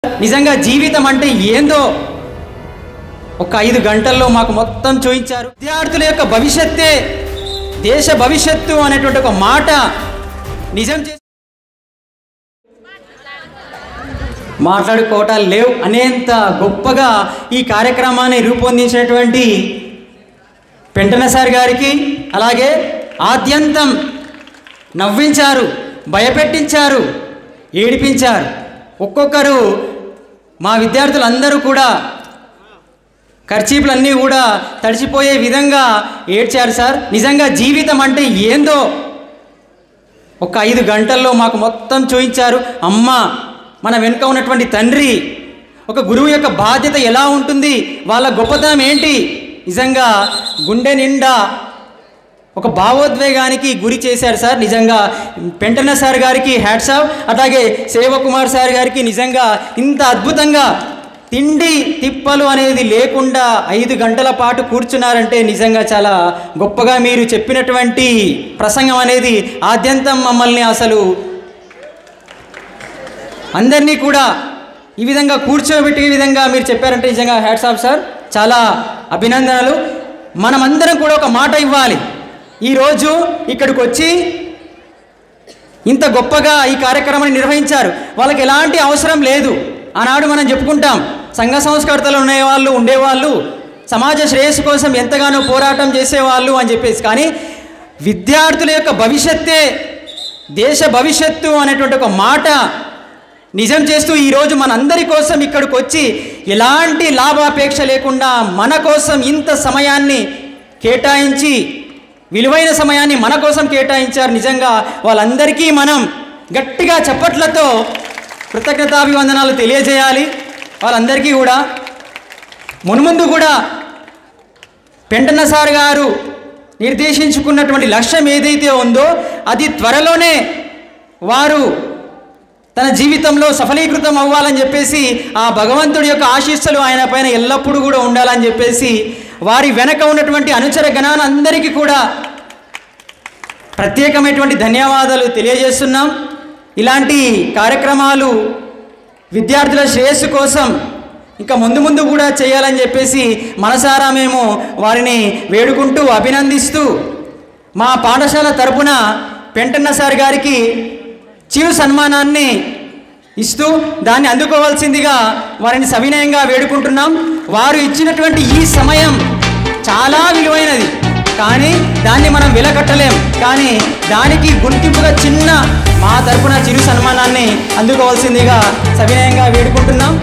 నిజంగా జీవితం అంటే ఏందో ఒక 5 గంటల్లో మాకు మొత్తం చూయించారు. విద్యార్థుల యొక్క భవిష్యత్తే దేశ భవిష్యత్తు అనేటువంటి ఒక మాట నిజం చేసి మాట్లాడుకోవటాలు లేవు అనేంత గొప్పగా ఈ కార్యక్రమాన్ని రూపొందించినటువంటి పెంటన సార్ గారికి, అలాగే ఆద్యంతం నవ్వించారు, భయపెట్టించారు, ఏడిపించారు. ఒక్కొక్కరు మా విద్యార్థులందరూ కూడా ఖర్చీపులన్నీ కూడా తడిచిపోయే విధంగా ఏడ్చారు సార్. నిజంగా జీవితం అంటే ఏందో ఒక 5 గంటల్లో మాకు మొత్తం చూయించారు. అమ్మ, మన వెనుక ఉన్నటువంటి తండ్రి, ఒక గురువు యొక్క బాధ్యత ఎలా ఉంటుంది, వాళ్ళ గొప్పతనం ఏంటి, నిజంగా గుండె నిండా ఒక భావోద్వేగానికి గురి చేశారు సార్. నిజంగా పెంటన సార్ గారికి హ్యాట్స్ ఆఫ్. అలాగే సేవకుమార్ సార్ గారికి నిజంగా ఇంత అద్భుతంగా తిండి తిప్పలు అనేది లేకుండా 5 గంటల పాటు కూర్చున్నారంటే నిజంగా చాలా గొప్పగా మీరు చెప్పినటువంటి ప్రసంగం అనేది ఆద్యంతం మమ్మల్ని అసలు అందరినీ కూడా ఈ విధంగా కూర్చోబెట్టే విధంగా మీరు చెప్పారంటే నిజంగా హ్యాట్స్ ఆఫ్ సార్, చాలా అభినందనలు. మనమందరం కూడా ఒక మాట ఇవ్వాలి. ఈరోజు ఇక్కడికి వచ్చి ఇంత గొప్పగా ఈ కార్యక్రమాన్ని నిర్వహించారు. వాళ్ళకి ఎలాంటి అవసరం లేదు. ఆనాడు మనం చెప్పుకుంటాం, సంఘ సంస్కర్తలు ఉండేవాళ్ళు సమాజ శ్రేయస్సు కోసం ఎంతగానో పోరాటం చేసేవాళ్ళు అని చెప్పేసి. కానీ విద్యార్థుల యొక్క భవిష్యత్తే దేశ భవిష్యత్తు అనేటువంటి ఒక మాట నిజం చేస్తూ ఈరోజు మనందరి కోసం ఇక్కడికి వచ్చి ఎలాంటి లాభాపేక్ష లేకుండా మన కోసం ఇంత సమయాన్ని కేటాయించి, విలువైన సమయాన్ని మన కోసం కేటాయించారు. నిజంగా వాళ్ళందరికీ మనం గట్టిగా చప్పట్లతో కృతజ్ఞతాభివందనాలు తెలియజేయాలి. వాళ్ళందరికీ కూడా మున్ముందు కూడా పెంటన సార్ గారు నిర్దేశించుకున్నటువంటి లక్ష్యం ఏదైతే ఉందో అది త్వరలోనే వారు తన జీవితంలో సఫలీకృతం అవ్వాలని చెప్పేసి, ఆ భగవంతుడి యొక్క ఆశీస్సులు ఆయన పైన ఎల్లప్పుడూ కూడా ఉండాలని చెప్పేసి వారి వెనక ఉన్నటువంటి అనుచర గణానందరికీ కూడా ప్రత్యేకమైనటువంటి ధన్యవాదాలు తెలియజేస్తున్నాం. ఇలాంటి కార్యక్రమాలు విద్యార్థుల శ్రేయస్సు కోసం ఇంకా ముందు కూడా చేయాలని చెప్పేసి మనసారా మేము వారిని వేడుకుంటూ అభినందిస్తూ, మా పాఠశాల తరపున పెంటన్న సార్ గారికి చిరు సన్మానాన్ని ఇస్తూ దాన్ని అందుకోవాల్సిందిగా వారిని సవినయంగా వేడుకుంటున్నాం. వారు ఇచ్చినటువంటి ఈ సమయం చాలా విలువైనది, కానీ దాన్ని మనం వెలకట్టలేం. కానీ దానికి గుర్తింపుగా చిన్న మా తరపున చిరు సన్మానాన్ని అందుకోవాల్సిందిగా సవినయంగా వేడుకుంటున్నాం.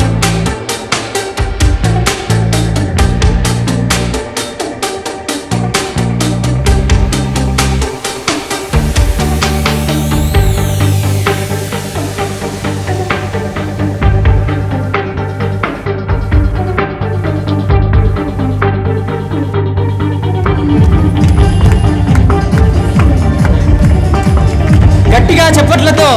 గట్టిగా చప్పట్లతో